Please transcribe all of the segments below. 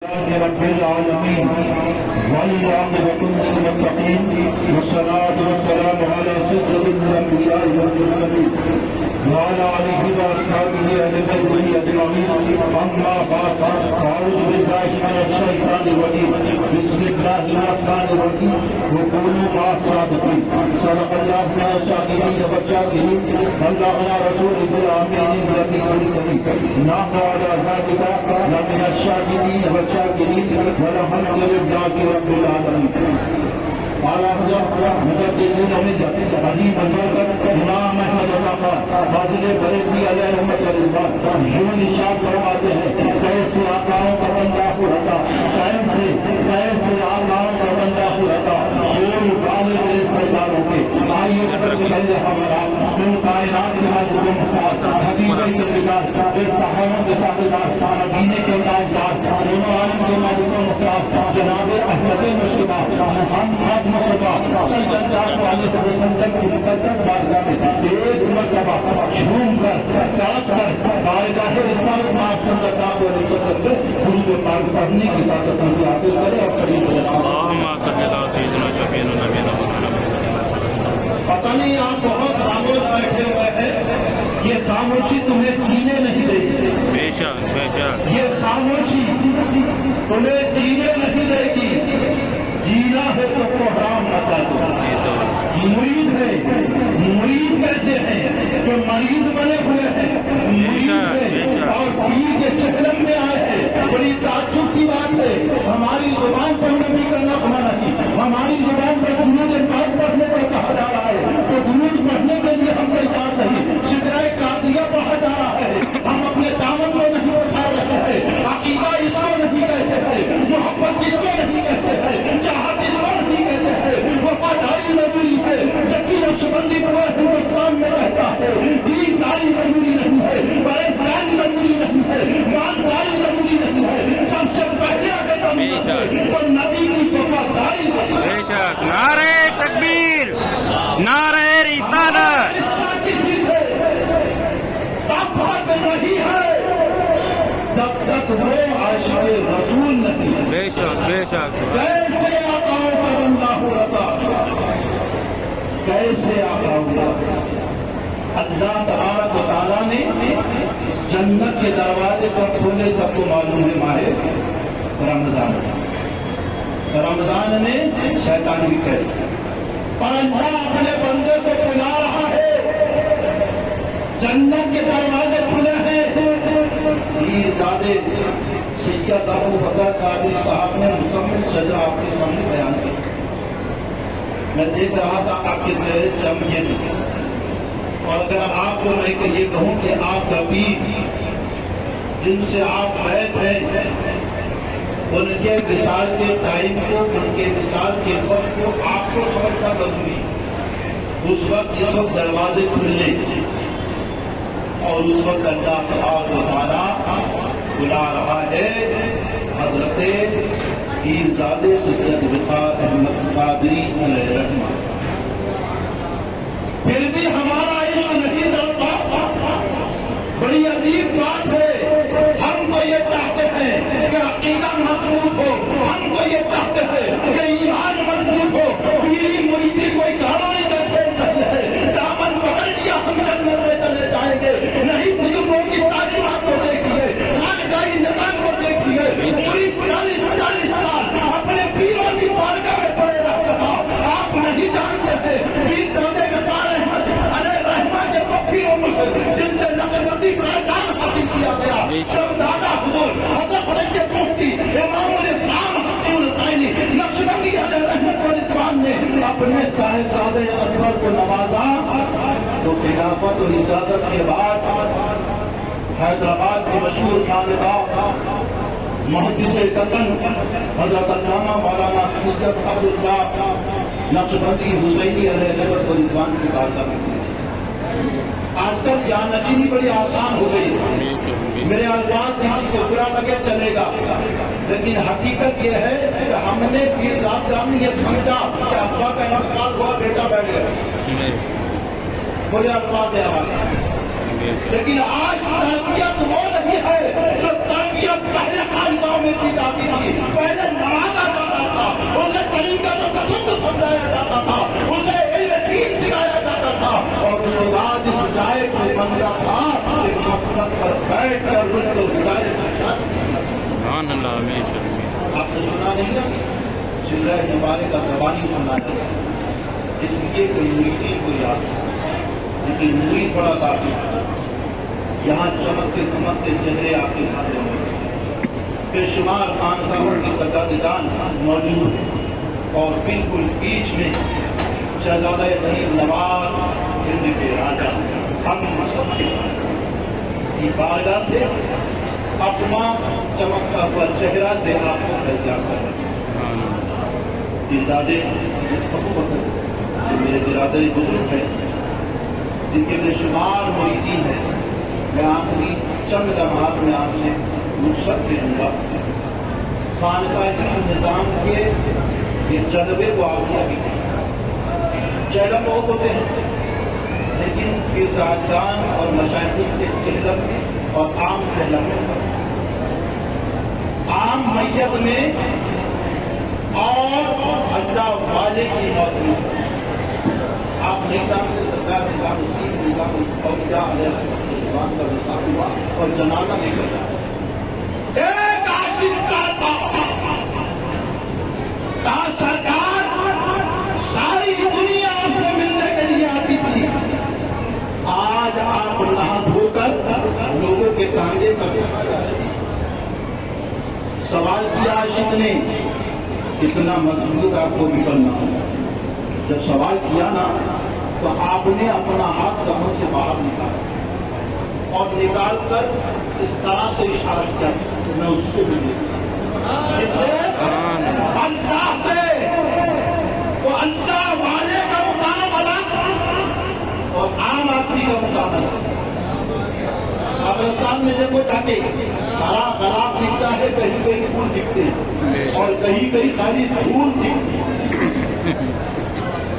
رب العالمين والعاقبة للمتقين والصلاة والسلام على سيد الأنبياء والمرسلين وعلى آله وأصحابه أهل بيته أجمعين أما بعد أعوذ بالله من الشيطان الرجيم بسم الله الرحمن الرحيم وقولوا مع الصادقين صدق الله من الشاكرين والشاكرين بلغنا رسوله الأمين النبي الكريم نحن على ذلك لمن الشاكرين والشاكرين والحمد لله رب العالمين اعلیٰ حضرت مجددین امت عظیم البرکت امام احمد رضا فاضل بریلوی علیہ رحمت اللہ یوں ارشاد فرماتے ہیں کیسے آقاؤں کا بندہ ہوتا کیسے آقاؤں کا بندہ ہوتا کوئی والے میرے سرداروں کے آئیے سب سے پہلے ہمارا ان کائنات کے حاضر و محتاج حبیب انتظار ایک صحابوں کے ساتھدار مدینے کے تاجدار دونوں عالم کے مالک و محتاج جناب احمد مصطفیٰ محمد مصطفیٰ صلی اللہ علیہ وسلم کی مقدس بارگاہ میں ایک مرتبہ جھوم کر تڑپ کر بارگاہ رسالت مآب صلی اللہ علیہ وسلم میں درود پاک پڑھنے کی سعادت ہم حاصل کریں اور قریب پتہ نہیں آپ بہت خاموش بیٹھے ہوئے ہیں یہ خاموشی تمہیں جینے نہیں دے گی بے شک یہ خاموشی تمہیں جینے نہیں دے گی جینا ہے تو پروگرام بتا دو مرید ہے مرید کیسے ہیں جو مریض بنے ہوئے ہیں مرید ہے اور پیر کے چہلم میں آئے ہیں بڑی تعجب کی بات ہے ہماری زبان پر نبی کرنا منع نہیں ہماری زبان پر درود پاک پڑھنے کو کہا جا رہا ہے تو درود پڑھنے کے لیے ہم تیار نہیں شجرۂ قادریہ پڑھا جا رہا ہے ہم اپنے دامن کو نہیں اٹھا رہے ہیں عقیدہ اس کو نہیں کہتے ہیں محبت اس کو نہیں کہتے ہیں چاہت اس کو نہیں کہتے ہیں وفاداری ضروری ہے ذکی نقشبندی پورے ہندوستان میں رہتا ہے دینداری ضروری نہیں ہے پرہیزگاری ضروری نہیں ہے ایمانداری ضروری نہیں ہے سب سے پہلے اگر تو نبی کی وفاداری بے شک نعرہ تکبیر نعرہ رسالت کسی سے تب تک نہیں ہے جب تک وہ عاشق رسول نہیں بے شک کیسے آقاؤں کا بندہ ہو رہا کیسے آقاؤں کا اللہ تبارک و تعالیٰ نے جنت کے دروازے پر کھولے سب کو معلوم ہے ماہ رمضان میں شیطان بھی کہے اور اللہ اپنے بندے کو بلا رہا ہے جنت کے دروازے کھلے ہیں پیر دادے سید ابو بکر قادری صاحب نے مکمل سجا آپ کے سامنے بیان کی میں دیکھ رہا تھا آپ کے چہرے چمکے اور اگر آپ کو میں یہ کہوں کہ آپ کا پیر جن سے آپ بیعت ہیں ان کے وصال کے ٹائم کو ان کے وصال کے وقت کو آپ کو سمجھنا ضروری اس وقت جس وقت دروازے کھلنے اور اس وقت اللہ تعالیٰ بلا رہا ہے حضرت پیرزادہ سید وقار احمد قادری علیہ رحمہ پھر بھی ہمارا عشق نہیں ڈرتا بڑی عجیب بات ہے ہم تو یہ چاہتے ہیں کہ عقیدہ مضبوط ہو ہم تو یہ چاہتے ہیں کہ ایمان مضبوط ہو پیری مریدی کوئی کہانی کا کھیل نہیں ہے دامن پکڑ لیا ہم جنت میں چلے جائیں گے نہیں بزرگوں کی تعلیمات کو دیکھیے خانقاہی نظام کو دیکھیے مرید 40 سال اپنے پیروں کی بارگاہ میں پڑے رہتا تھا آپ نہیں جانتے ہیں پیر دادے وقار احمد علیہ رحمہ کے پیروں میں جن سے نقشبندی کا اعزاز حاصل کیا گیا شہزادہ حضور حضرت سید مفتی امام الاسلام حقی القائنی نقشبندی علیہ رحمت و رضوان نے اپنے صاحبزادہ اکبر کو نوازا تو خلافت و اجازت کے بعد حیدرآباد کی مشہور خانقاہ محدث قطن حضرت علامہ مولانا سید عبداللہ نقشبندی حسینی علیہ رحمت و رضوان کی بارگاہ میں آج کل جانشینی بڑی آسان ہو گئی ہے میرے الفاظ کسی کو برا لگے چلے گا لیکن حقیقت یہ ہے کہ ہم نے پیر صاحب نے یہ سمجھا کہ ابا کا انتقال ہوا بیٹا بیٹھ گیا بولے الفاظ ہے لیکن آج تربیت وہ نہیں ہے جو تربیت تربیت پہلے خانقاہوں میں دی جاتی تھی، پہلے نوازا جاتا تھا، اسے طریقت و تصوف سمجھایا جاتا تھا، اسے علم دین سکھایا جاتا تھا، اور اس کے بعد اس لائق کو بن گیا تھا کہ مسجد پر بیٹھ کر ان کو ہدایت کرتا سبحان اللہ ہمیشہ آپ نے سنا نہیں نا سورہ مبارک کا زبانی سنا ہے اس لیے کہ مریدین کو یاد ہے لیکن مرید بڑا کافی یہاں چمکتے چمکتے چہرے آپ کے سامنے موجود بے شمار خانقاہوں کی سجادگان موجود ہیں اور بالکل بیچ میں شہزادہ غریب نواز ہند کے راجا ہم سب کی بارگاہ سے اپنا چمکتا ہوا چہرہ سے آپ کو پہچا کر دادے میرے برادری بزرگ ہیں جن کے بے شمار مریدین ہیں میں آخری چند لمحات میں آپ سے رخصت دوں گا خانقاہی نظام کے یہ جذبے کو آپ نے ابھی چہلم بہت ہوتے ہیں لیکن پھر راجدان اور مشاہد کے چہلم اور عام چہلم میں فرق عام میت میں اور اللہ والے کی موت میں آپ نہیں جانتے سرکار نظام الدین نظام الاولیاء علیہ السلام کا وصال ہوا اور جنازہ نہیں کرتا ایک عاشق کا سرکار ساری دنیا سے ملنے کے لیے آتی تھی آج آپ نہا دھو کر لوگوں کے کانگے کا سوال کیا عاشق نے اتنا مضبوط آپ کو نکلنا جب سوال کیا نا تو آپ نے اپنا ہاتھ کمر سے باہر نکالا اور نکال کر اس طرح سے اشارہ کیا کہ میں اس کو ملے اس سے اللہ سے وہ اللہ والے کا مقام الگ اور عام آدمی کا مقام الگ قبرستان میں دیکھو جا کے خراب دکھتا ہے کہیں کہیں پھول دکھتے ہیں اور کہیں کہیں خالی پھول دکھتے ہیں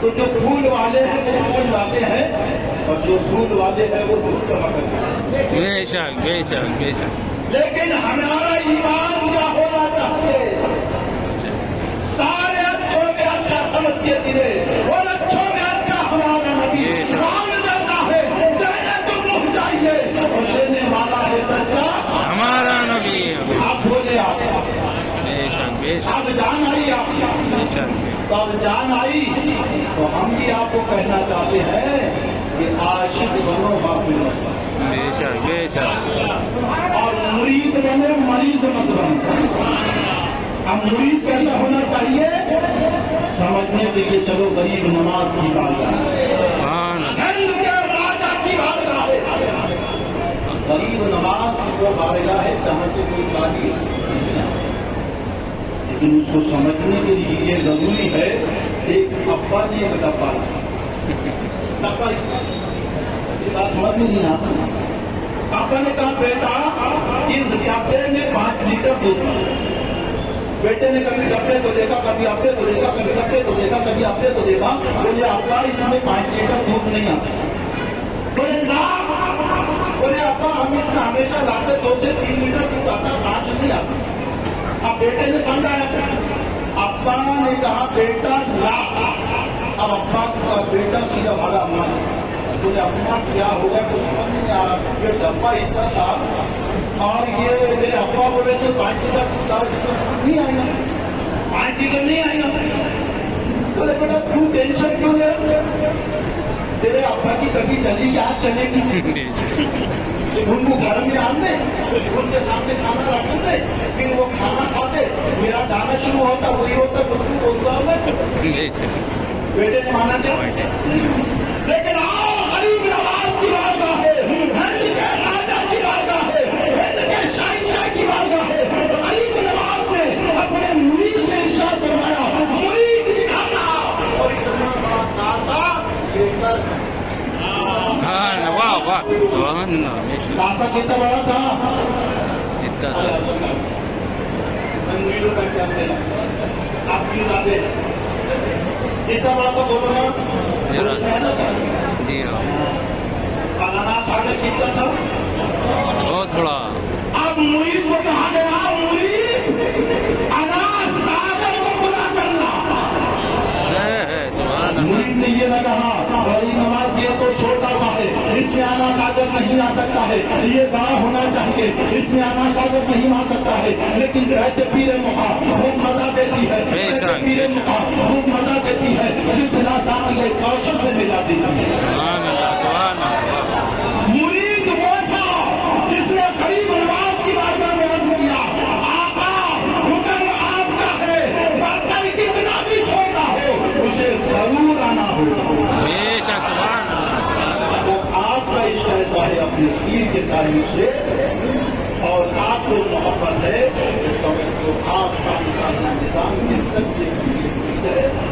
تو جو پھول والے ہیں وہ پھول لاتے ہیں اور جو پھول والے ہیں وہ پھول جمع کرتے ہیں بے شک بے شک بے شک لیکن ہمارا ایمان کیا ہونا چاہیے سارے اچھوں میں اچھا سمجھتے تیرے اور اچھوں میں اچھا ہمارا نبی کون دیتا ہے دینے تو رک جائیے اور دینے والا ہے سچا ہمارا نبی آپ بولے آپ بے شک بے شک اب جان آئی آپ بے شک تو اب جان آئی تو ہم بھی آپ کو کہنا چاہتے ہیں کہ عاشق بنو غافل مت بنو بے شک بے شک اور مرید بنے مریض مت بنو اب مرید کیسا ہونا چاہیے سمجھنے کے لیے چلو غریب نواز کی بارگاہ ہند کے راجا کی بارگاہ ہے غریب نواز کی وہ بارگاہ ہے جہاں سے کوئی تعلیم لیکن اس کو سمجھنے کے لیے یہ ضروری ہے ایک ابا نے ایک ڈبا ڈبا بات سمجھ میں نہیں آتا ابا نے کہا بیٹا اس ڈبے میں 5 لیٹر دودھ بیٹے نے کبھی ڈبے کو دیکھا کبھی ابے کو دیکھا کبھی ڈبے کو دیکھا کبھی ابے کو دیکھا بولے ابا اس میں 5 لیٹر دودھ نہیں آتا بولے نا بولے ابا ہم اس میں ہمیشہ لاتے 2 سے 3 لیٹر دودھ آتا 5 نہیں آتا اب بیٹے نے سمجھایا ابا نے کہا بیٹا لا اب ابا کا بیٹا سیدھا بھاگا اماں بولے اماں کیا ہوگا کچھ سمجھ نہیں آ رہا یہ ڈبا اتنا صاف اور یہ میرے ابا بولے سے 5 لیٹر نہیں آئے گا 5 لیٹر نہیں آئے گا بولے بیٹا تو ٹینشن کیوں لے تیرے ابا کی کبھی چلی کیا چلے گی ان کو گھر میں آنے ان کے سامنے کھانا رکھتے تھے پھر وہ کھانا کھاتے میرا گانا شروع ہوتا وہی ہوتا بولتا بیٹے نے مانا کیا لیکن آؤ غریب نواز کی بارگاہ ہے ہند کے راجا کی بارگاہ ہے ہند کے شہنشاہ کی بارگاہ ہے غریب نواز نے اپنے مرید سے ارشاد فرمایا مرید نکالنا اور اتنا بڑا کاسا یہ کر کاسا کتنا بڑا تھا آپ کی دادے اتنا بڑا تو بولو نا جی ہاں اناناس آڈر کتنا تھا بہت بڑا اب مرید کو کہاں نے کہا بڑی نماز یہ تو چھوٹا سا ہے، اس میں آنا شاگرد نہیں آ سکتا ہے، یہ بڑا ہونا چاہیے، اس میں آنا شاگرد نہیں آ سکتا ہے، لیکن رہتے پیر مقا خوب مزہ دیتی ہے، رہتے پیر مقا خوب مزہ دیتی ہے، سلسلہ سامنے کوثر سے ملا دیتی ہے۔ سبحان اللہ، سبحان اللہ۔ مرید وہ تھا جس نے غریب نواز کی بارگاہ میں عرض کیا آقا حکم آپ کا ہے، برتن کتنا بھی چھوٹا ہو اسے ضرور آنا ہوگا۔ بے شک، سبحان اللہ۔ تو آپ کا عشق ایسا ہے اپنے پیر کے تعلق سے اور آپ کو محبت ہے اس کا مطلب آپ کا نظام کے سب سے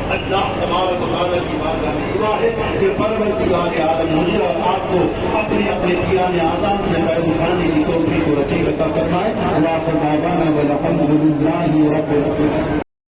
اللہ تبارک و تعالیٰ کی بارگاہ میں دعا ہے کہ پروردگار عالم مجھے اور آپ کو اپنے اپنے پیران اعظم سے فیض اٹھانے کی توفیق و نصیب عطا فرمائے۔ اللہ کو دعوانا والحمد للہ رب العالمین۔